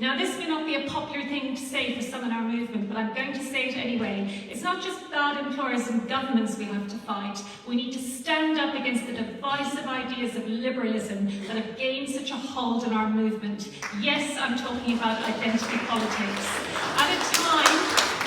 Now, this may not be a popular thing to say for some in our movement, but I'm going to say it anyway. It's not just bad employers and governments we have to fight. We need to stand up against the divisive ideas of liberalism that have gained such a hold on our movement. Yes, I'm talking about identity politics. At a time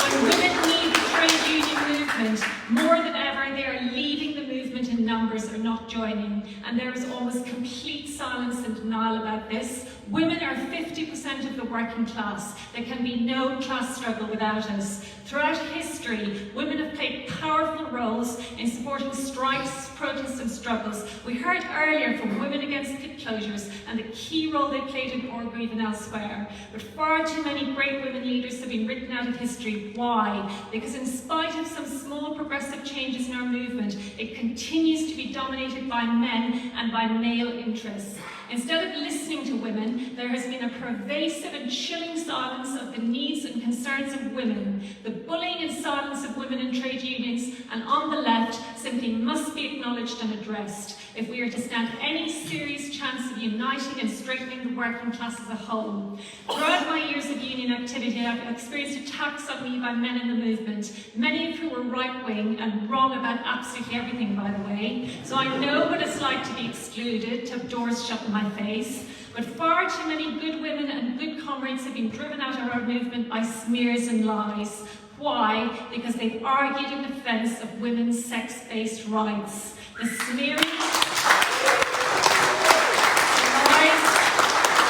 when women need the trade union movement more than ever, they are leaving the movement in numbers or not joining, and there is almost complete silence and denial about this. Women are 50% of the working class. There can be no class struggle without us. Throughout history, women have played powerful roles in supporting strikes, protests and struggles. We heard earlier from Women Against Pit Closures and the key role they played in Orgreave and elsewhere. But far too many great women leaders have been written out of history. Why? Because in spite of some small progressive changes in our movement, it continues to be dominated by men and by male interests. Instead of listening to women, there has been a pervasive and chilling silence of the needs and concerns of women. The bullying and silence of women in trade unions and on the left simply must be acknowledged and addressed if we are to stand any serious chance of uniting and strengthening the working class as a whole. Throughout my years of union activity, I've experienced attacks on me by men in the movement, many of who were right-wing and wrong about absolutely everything, by the way. So I know what it's like to be excluded, to have doors shut in my face. But far too many good women and good comrades have been driven out of our movement by smears and lies. Why? Because they've argued in defence of women's sex-based rights. The smearing, lies,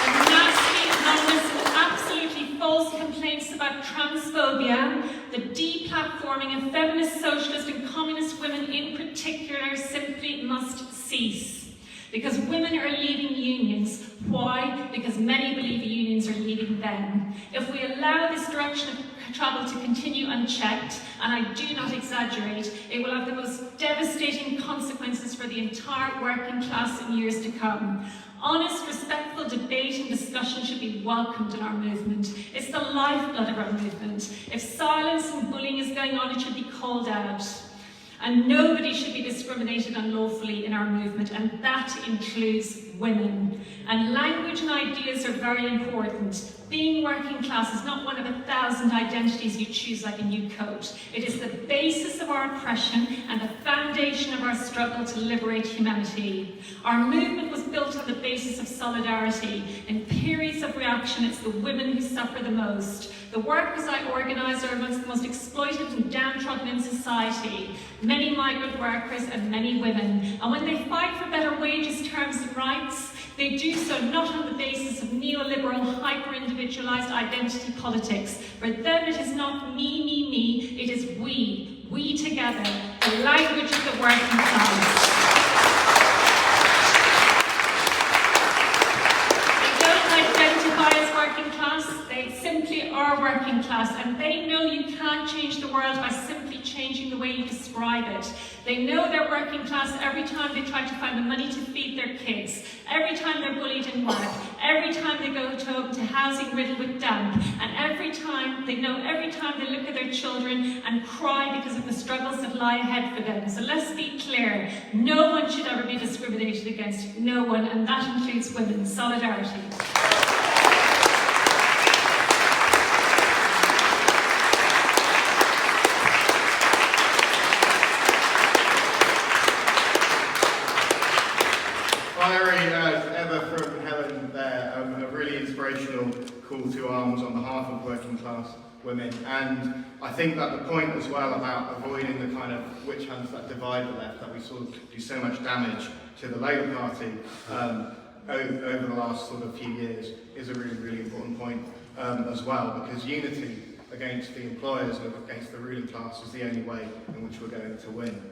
and nasty, anonymous and absolutely false complaints about transphobia, the deplatforming of feminist, socialist and communist women in particular simply must cease. Because women are leaving unions. Why? Because many believe unions are leaving them. If we allow this direction of travel to continue unchecked, and I do not exaggerate, it will have the most devastating consequences for the entire working class in years to come. Honest, respectful debate and discussion should be welcomed in our movement. It's the lifeblood of our movement. If silence and bullying is going on, it should be called out. And nobody should be discriminated unlawfully in our movement, and that includes women. And language and ideas are very important. Being working class is not one of 1,000 identities you choose like a new coat. It is the basis of our oppression and the foundation of our struggle to liberate humanity. Our movement was built on the basis of solidarity. In periods of reaction, it's the women who suffer the most. The workers I organise are amongst the most exploited and downtrodden in society. Many migrant workers and many women. And when they fight for better wages, terms and rights, they do so not on the basis of neoliberal, hyper-individualised identity politics. For them it is not me, it is we together, the language of the working class. They don't identify as working class, they simply are working class, and they know you can't change the world by simply changing the way you describe it. They know they're working class every time they try to find the money to feed their kids, every time they're bullied in work, every time they go to housing riddled with damp, and every time they look at their children and cry because of the struggles that lie ahead for them. So let's be clear, no one should ever be discriminated against, no one, and that includes women. Solidarity. A really inspirational call to arms on behalf of working class women, and I think that the point as well about avoiding the kind of witch hunts that divide the left, that we sort of do so much damage to the Labour Party over the last sort of few years, is a really, really important point as well, because unity against the employers and against the ruling class is the only way in which we're going to win.